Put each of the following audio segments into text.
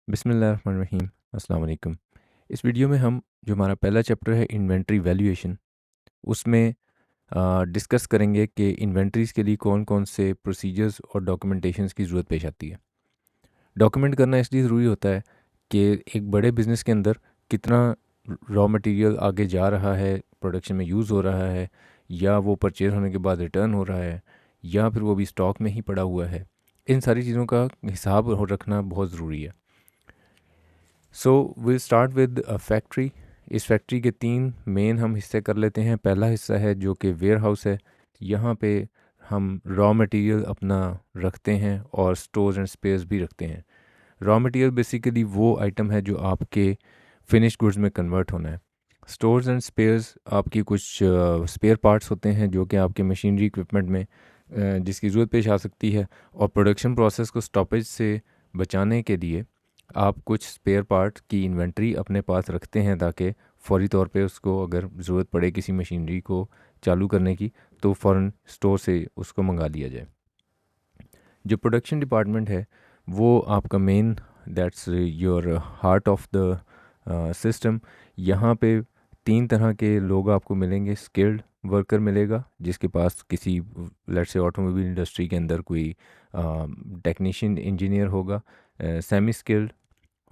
बिस्मिल्लाहिर्रहमानिर्रहीम। अस्सलाम वालेकुम। इस वीडियो में हम जो हमारा पहला चैप्टर है इन्वेंट्री वैल्यूएशन, उसमें डिस्कस करेंगे कि इन्वेंट्रीज़ के लिए कौन कौन से प्रोसीजर्स और डॉक्यूमेंटेशंस की ज़रूरत पेश आती है। डॉक्यूमेंट करना इसलिए ज़रूरी होता है कि एक बड़े बिज़नेस के अंदर कितना रॉ मटेरियल आगे जा रहा है, प्रोडक्शन में यूज़ हो रहा है, या वो परचेज़ होने के बाद रिटर्न हो रहा है, या फिर वो भी स्टॉक में ही पड़ा हुआ है। इन सारी चीज़ों का हिसाब रखना बहुत ज़रूरी है। So will start with a factory. इस फैक्ट्री के 3 मेन हम हिस्से कर लेते हैं। पहला हिस्सा है जो कि वेयर हाउस है। यहाँ पे हम रॉ मटेरियल अपना रखते हैं और स्टोर्स एंड स्पेयर्स भी रखते हैं। रॉ मटेरियल बेसिकली वो आइटम है जो आपके फिनिश गुड्स में कन्वर्ट होना है। स्टोर्स एंड स्पेयर्स आपकी कुछ स्पेयर पार्ट्स होते हैं जो कि आपके मशीनरी इक्विपमेंट में जिसकी ज़रूरत पेश आ सकती है, और प्रोडक्शन प्रोसेस को स्टॉपेज से बचाने के लिए आप कुछ स्पेयर पार्ट की इन्वेंट्री अपने पास रखते हैं ताकि फौरी तौर पे उसको अगर ज़रूरत पड़े किसी मशीनरी को चालू करने की तो फ़ौरन स्टोर से उसको मंगा लिया जाए। जो प्रोडक्शन डिपार्टमेंट है वो आपका main, that's your heart of the system. यहाँ पे 3 तरह के लोग आपको मिलेंगे। स्किल्ड वर्कर मिलेगा जिसके पास किसी लेट्स से ऑटोमोबाइल इंडस्ट्री के अंदर कोई टेक्नीशियन इंजीनियर होगा। सेमी स्किल्ड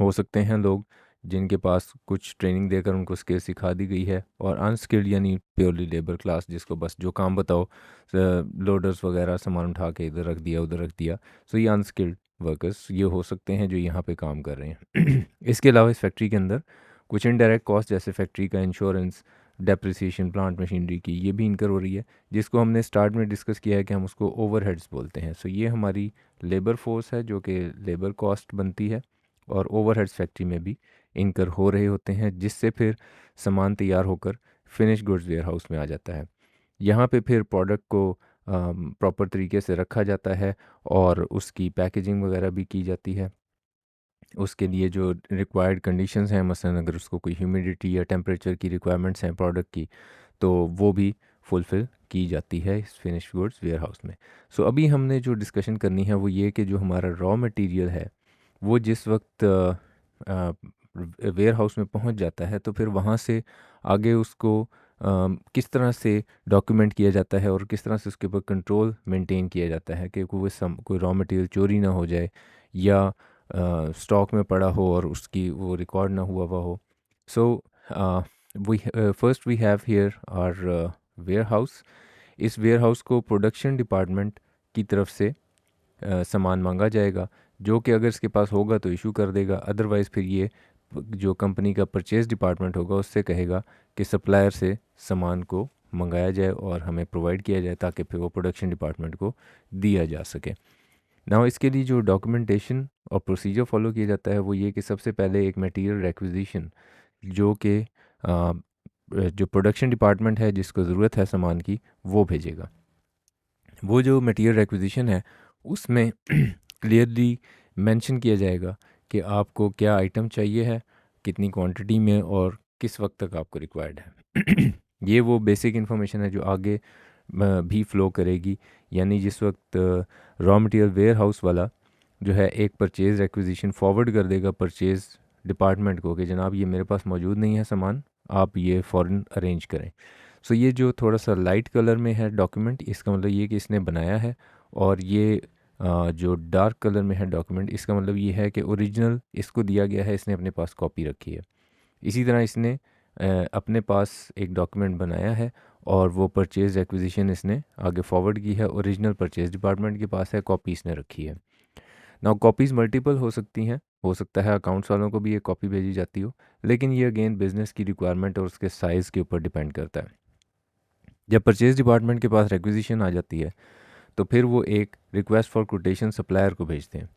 हो सकते हैं लोग जिनके पास कुछ ट्रेनिंग देकर उनको स्किल सिखा दी गई है, और अनस्किल्ड यानी प्योरली लेबर क्लास जिसको बस जो काम बताओ, लोडर्स वगैरह सामान उठा के इधर रख दिया उधर रख दिया। सो ये अनस्किल्ड वर्कर्स ये हो सकते हैं जो यहाँ पे काम कर रहे हैं। इसके अलावा इस फैक्ट्री के अंदर कुछ इनडायरेक्ट कॉस्ट जैसे फैक्ट्री का इंश्योरेंस, डेप्रिसिएशन प्लांट मशीनरी की, ये भी इनकर हो रही है, जिसको हमने स्टार्ट में डिस्कस किया है कि हम उसको ओवरहेड्स बोलते हैं। सो ये हमारी लेबर फोर्स है जो कि लेबर कॉस्ट बनती है, और ओवरहेड्स फैक्ट्री में भी इनकर हो रहे होते हैं, जिससे फिर सामान तैयार होकर फिनिश गुड्स वेयर हाउस में आ जाता है। यहाँ पे फिर प्रोडक्ट को प्रॉपर तरीके से रखा जाता है और उसकी पैकेजिंग वगैरह भी की जाती है। उसके लिए जो रिक्वायर्ड कंडीशंस हैं, मसलन अगर उसको कोई ह्यूमिडिटी या टेम्परेचर की रिक्वायरमेंट्स हैं प्रोडक्ट की, तो वो भी फुलफ़िल की जाती है इस फिनिश गुड्स वेयर हाउस में। सो अभी हमने जो डिस्कशन करनी है वो ये कि जो हमारा रॉ मटेरियल है वो जिस वक्त वेयर हाउस में पहुंच जाता है तो फिर वहाँ से आगे उसको किस तरह से डॉक्यूमेंट किया जाता है और किस तरह से उसके ऊपर कंट्रोल मेंटेन किया जाता है कि कोई रॉ मटेरियल चोरी ना हो जाए, या स्टॉक में पड़ा हो और उसकी वो रिकॉर्ड ना हुआ हुआ हो। So we first we have here our warehouse. इस वेयर हाउस को प्रोडक्शन डिपार्टमेंट की तरफ से सामान मांगा जाएगा, जो कि अगर इसके पास होगा तो इशू कर देगा, अदरवाइज़ फिर ये जो कंपनी का परचेज़ डिपार्टमेंट होगा उससे कहेगा कि सप्लायर से सामान को मंगाया जाए और हमें प्रोवाइड किया जाए ताकि फिर वो प्रोडक्शन डिपार्टमेंट को दिया जा सके। नाउ इसके लिए जो डॉक्यूमेंटेशन और प्रोसीजर फॉलो किया जाता है वो ये कि सबसे पहले एक मटेरियल रिक्विजिशन जो कि जो प्रोडक्शन डिपार्टमेंट है जिसको ज़रूरत है सामान की वो भेजेगा। वो जो मटेरियल रिक्विजिशन है उसमें क्लियरली मेंशन किया जाएगा कि आपको क्या आइटम चाहिए है, कितनी क्वांटिटी में और किस वक्त तक आपको रिक्वायर्ड है। ये वो बेसिक इन्फॉर्मेशन है जो आगे भी फ़्लो करेगी। यानी जिस वक्त रॉ मटेरियल वेयर हाउस वाला जो है एक परचेज़ रिक्विजिशन फॉरवर्ड कर देगा परचेज़ डिपार्टमेंट को कि जनाब ये मेरे पास मौजूद नहीं है सामान, आप ये फ़ौरन अरेंज करें। सो ये जो थोड़ा सा लाइट कलर में है डॉक्यूमेंट, इसका मतलब ये कि इसने बनाया है, और ये जो डार्क कलर में है डॉक्यूमेंट इसका मतलब ये है कि ओरिजिनल इसको दिया गया है, इसने अपने पास कॉपी रखी है। इसी तरह इसने अपने पास एक डॉक्यूमेंट बनाया है और वो परचेज़ एक्विजिशन इसने आगे फॉरवर्ड की है, ओरिजिनल परचेज़ डिपार्टमेंट के पास है, कॉपी इसने रखी है। नाउ कॉपीज़ मल्टीपल हो सकती हैं, हो सकता है अकाउंट्स वालों को भी ये कॉपी भेजी जाती हो, लेकिन ये अगेन बिज़नेस की रिक्वायरमेंट और उसके साइज़ के ऊपर डिपेंड करता है। जब परचेज़ डिपार्टमेंट के पास रिक्विजिशन आ जाती है तो फिर वो एक रिक्वेस्ट फॉर कोटेशन सप्लायर को भेजते हैं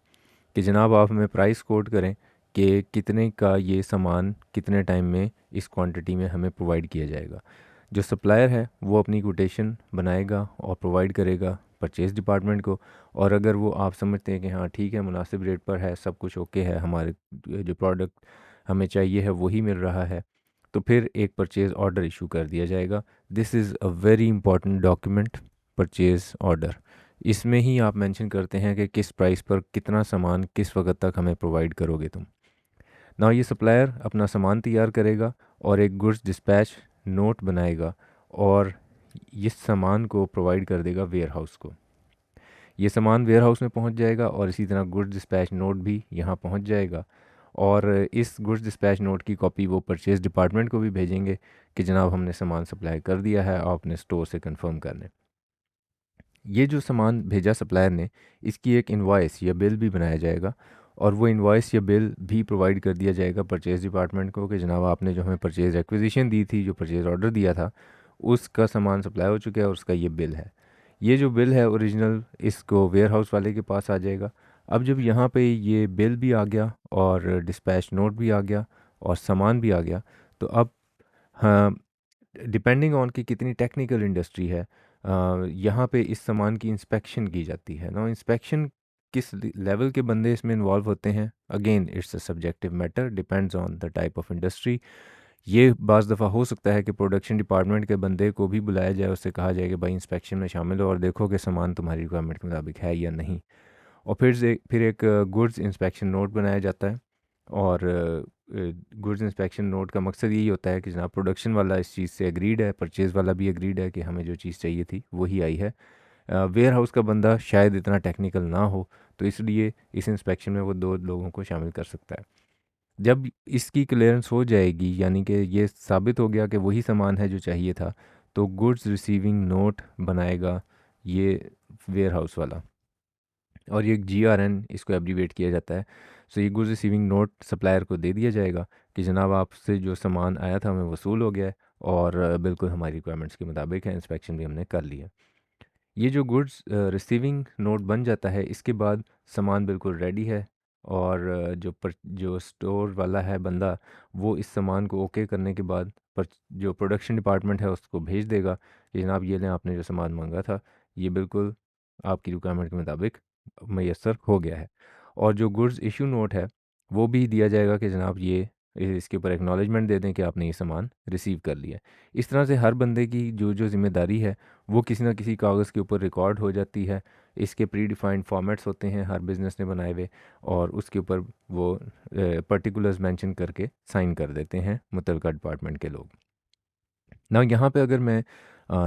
कि जनाब आप हमें प्राइस कोट करें कि कितने का ये सामान कितने टाइम में इस क्वांटिटी में हमें प्रोवाइड किया जाएगा। जो सप्लायर है वो अपनी कोटेशन बनाएगा और प्रोवाइड करेगा परचेज़ डिपार्टमेंट को, और अगर वो आप समझते हैं कि हाँ ठीक है मुनासिब रेट पर है, सब कुछ ओके है, हमारे जो प्रोडक्ट हमें चाहिए है वही मिल रहा है, तो फिर एक परचेज़ ऑर्डर इशू कर दिया जाएगा। This is a very important document, purchase order. इसमें ही आप मेंशन करते हैं कि किस प्राइस पर कितना सामान किस वक्त तक हमें प्रोवाइड करोगे तुम। ना ये सप्लायर अपना सामान तैयार करेगा और एक गुड्स डिस्पैच नोट बनाएगा और इस सामान को प्रोवाइड कर देगा वेयर हाउस को। ये सामान वेयर हाउस में पहुंच जाएगा और इसी तरह गुड्स डिस्पैच नोट भी यहाँ पहुंच जाएगा और इस गुड्स डिस्पैच नोट की कॉपी वो परचेज डिपार्टमेंट को भी भेजेंगे कि जनाब हमने सामान सप्लाई कर दिया है, आप अपने स्टोर से कंफर्म कर लें। ये जो सामान भेजा सप्लायर ने, इसकी एक इनवॉइस या बिल भी बनाया जाएगा और वो इनवॉइस या बिल भी प्रोवाइड कर दिया जाएगा परचेज़ डिपार्टमेंट को कि जनाब आपने जो हमें परचेज़ एक्विजिशन दी थी, जो परचेज़ ऑर्डर दिया था, उसका सामान सप्लाई हो चुका है और उसका ये बिल है। ये जो बिल है ओरिजिनल, इसको वेयर हाउस वाले के पास आ जाएगा। अब जब यहाँ पे ये बिल भी आ गया और डिस्पैच नोट भी आ गया और सामान भी आ गया, तो अब हाँ, डिपेंडिंग ऑन कि कितनी टेक्निकल इंडस्ट्री है, यहाँ पे इस सामान की इंस्पेक्शन की जाती है ना। इंस्पेक्शन किस लेवल के बंदे इसमें इन्वॉल्व होते हैं, again it's a subjective matter, depends on the type of industry. ये बाज़ दफ़ा हो सकता है कि प्रोडक्शन डिपार्टमेंट के बंदे को भी बुलाया जाए, उससे कहा जाए कि भाई इंस्पेक्शन में शामिल हो और देखो कि सामान तुम्हारी रिक्वायरमेंट के मुताबिक है या नहीं। और फिर एक गुड्स इंस्पेक्शन नोट बनाया जाता है और गुड्स इंस्पेक्शन नोट का मकसद यही होता है कि जनाब प्रोडक्शन वाला इस चीज़ से एग्रीड है, परचेज़ वाला भी एग्रीड है कि हमें जो चीज़ चाहिए थी वही आई है। वेयर हाउस का बंदा शायद इतना टेक्निकल ना हो, तो इसलिए इस इंस्पेक्शन में वो 2 लोगों को शामिल कर सकता है। जब इसकी क्लियरेंस हो जाएगी, यानी कि ये साबित हो गया कि वही सामान है जो चाहिए था, तो गुड्स रिसीविंग नोट बनाएगा ये वेयर हाउस वाला और ये GRN इसको एब्रीवेट किया जाता है। सो ये गुड्स रिसीविंग नोट सप्लायर को दे दिया जाएगा कि जनाब आपसे जो सामान आया था हमें वसूल हो गया है और बिल्कुल हमारी रिक्वायरमेंट्स के मुताबिक है, इंस्पेक्शन भी हमने कर लिया। ये जो गुड्स रिसीविंग नोट बन जाता है, इसके बाद सामान बिल्कुल रेडी है और जो स्टोर वाला है बंदा, वो इस सामान को ओके करने के बाद पर जो प्रोडक्शन डिपार्टमेंट है उसको भेज देगा कि जनाब ये लें, आपने जो सामान मांगा था ये बिल्कुल आपकी रिक्वायरमेंट के मुताबिक मैसर हो गया है। और जो गुड्स इशू नोट है वो भी दिया जाएगा कि जनाब ये इसके ऊपर एक्नॉलेजमेंट दे दें कि आपने ये सामान रिसीव कर लिया है। इस तरह से हर बंदे की जो जो ज़िम्मेदारी है वो किसी ना किसी कागज़ के ऊपर रिकॉर्ड हो जाती है। इसके प्री डिफाइंड फॉर्मेट्स होते हैं हर बिज़नेस ने बनाए हुए और उसके ऊपर वो पर्टिकुलर्स मेंशन करके साइन कर देते हैं मुतलका डिपार्टमेंट के लोग। ना यहाँ पे अगर मैं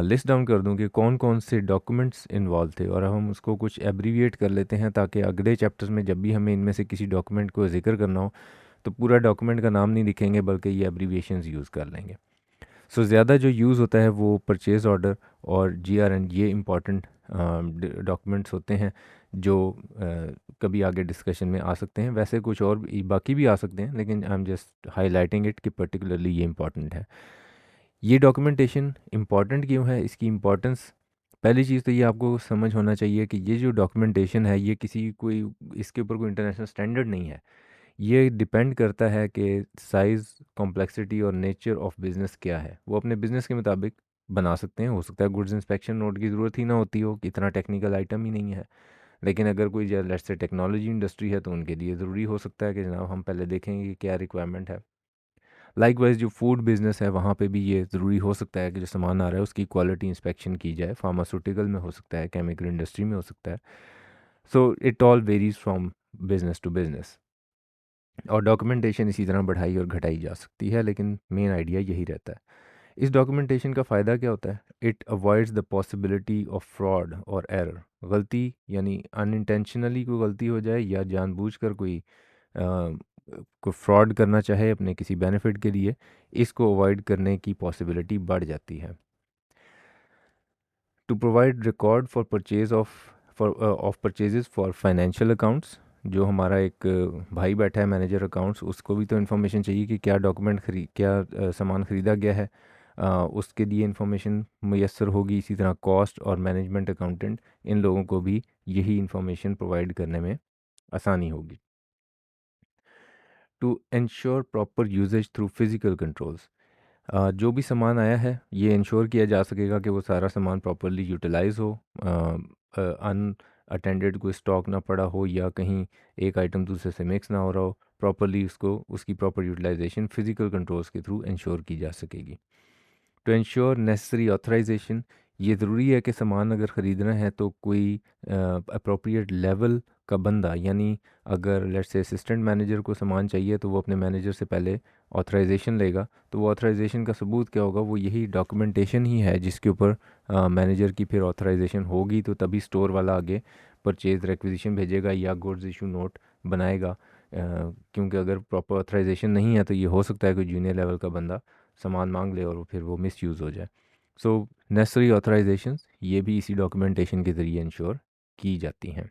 लिस्ट डाउन कर दूँ कि कौन कौन से डॉक्यूमेंट्स इन्वॉल्व थे और हम उसको कुछ एब्रीविएट कर लेते हैं ताकि अगले चैप्टर्स में जब भी हमें इनमें से किसी डॉक्यूमेंट को जिक्र करना हो तो पूरा डॉक्यूमेंट का नाम नहीं लिखेंगे बल्कि ये एब्रीविएशंस यूज़ कर लेंगे। सो ज़्यादा जो यूज़ होता है वो परचेज़ ऑर्डर और GRN, ये इम्पॉर्टेंट डॉक्यूमेंट्स होते हैं जो कभी आगे डिस्कशन में आ सकते हैं। वैसे कुछ और बाकी भी आ सकते हैं लेकिन I am just highlighting it कि पर्टिकुलरली ये इम्पॉर्टेंट है। ये डॉक्यूमेंटेशन इम्पॉर्टेंट क्यों है, इसकी इम्पॉर्टेंस, पहली चीज़ तो ये आपको समझ होना चाहिए कि ये जो डॉक्यूमेंटेशन है ये किसी कोई इसके ऊपर कोई इंटरनेशनल स्टैंडर्ड नहीं है। ये डिपेंड करता है कि साइज़, कॉम्प्लेक्सिटी और नेचर ऑफ बिज़नेस क्या है। वो अपने बिज़नेस के मुताबिक बना सकते हैं। हो सकता है गुड्स इंस्पेक्शन नोट की ज़रूरत ही ना होती हो, कि इतना टेक्निकल आइटम ही नहीं है। लेकिन अगर कोई लेट्स से टेक्नोलॉजी इंडस्ट्री है तो उनके लिए ज़रूरी हो सकता है कि जनाब हम पहले देखेंगे कि क्या रिक्वायरमेंट है। लाइकवाइज जो फूड बिज़नेस है वहाँ पे भी ये ज़रूरी हो सकता है कि जो सामान आ रहा है उसकी क्वालिटी इंस्पेक्शन की जाए। फार्मास्यूटिकल में हो सकता है, केमिकल इंडस्ट्री में हो सकता है। So it all varies from business to business. और डॉक्यूमेंटेशन इसी तरह बढ़ाई और घटाई जा सकती है लेकिन मेन आइडिया यही रहता है। इस डॉक्यूमेंटेशन का फ़ायदा क्या होता है? It avoids the possibility of fraud और एरर। गलती यानी अनइंटेंशनली कोई गलती हो जाए या जानबूझकर कोई फ्रॉड करना चाहे अपने किसी बेनिफिट के लिए, इसको अवॉइड करने की पॉसिबिलिटी बढ़ जाती है। To provide record for purchase of purchases for financial accounts, जो हमारा एक भाई बैठा है मैनेजर अकाउंट्स, उसको भी तो इन्फॉर्मेशन चाहिए कि क्या सामान ख़रीदा गया है। उसके लिए इन्फॉर्मेशन मैसर होगी। इसी तरह कॉस्ट और मैनेजमेंट अकाउंटेंट, इन लोगों को भी यही इन्फॉर्मेशन प्रोवाइड करने में आसानी होगी। To ensure proper usage through physical controls, जो भी सामान आया है ये इंश्योर किया जा सकेगा कि वो सारा सामान प्रॉपरली यूटिलाइज हो, अन अटेंडेड कोई स्टॉक ना पड़ा हो या कहीं एक आइटम दूसरे से मिक्स ना हो रहा हो। प्रॉपरली उसको उसकी प्रॉपर यूटिलाइजेशन फिजिकल कंट्रोल्स के थ्रू इंश्योर की जा सकेगी। टू इंश्योर नेसेसरी ऑथराइजेशन, ये ज़रूरी है कि सामान अगर ख़रीदना है तो कोई अप्रोप्रिएट लेवल का बंदा, यानी अगर लेट्स से असिस्टेंट मैनेजर को सामान चाहिए तो वो अपने मैनेजर से पहले ऑथराइजेशन लेगा, तो वो ऑथराइजेशन का सबूत क्या होगा, वो यही डॉक्यूमेंटेशन ही है जिसके ऊपर मैनेजर की फिर ऑथराइजेशन होगी, तो तभी स्टोर वाला आगे परचेज रिक्विजिशन भेजेगा या गुड्स इशू नोट बनाएगा। क्योंकि अगर प्रॉपर ऑथराइजेशन नहीं है तो ये हो सकता है कोई जूनियर लेवल का बंदा सामान मांग ले और वो फिर वो मिस यूज़ हो जाए। सो नेसेसरी ऑथराइजेशंस ये भी इसी डॉक्यूमेंटेशन के ज़रिए इंश्योर की जाती हैं।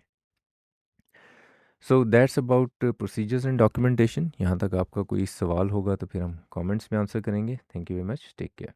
So that's about procedures and documentation. यहाँ तक आपका कोई सवाल होगा तो फिर हम कमेंट्स में आंसर करेंगे। Thank you very much, take care.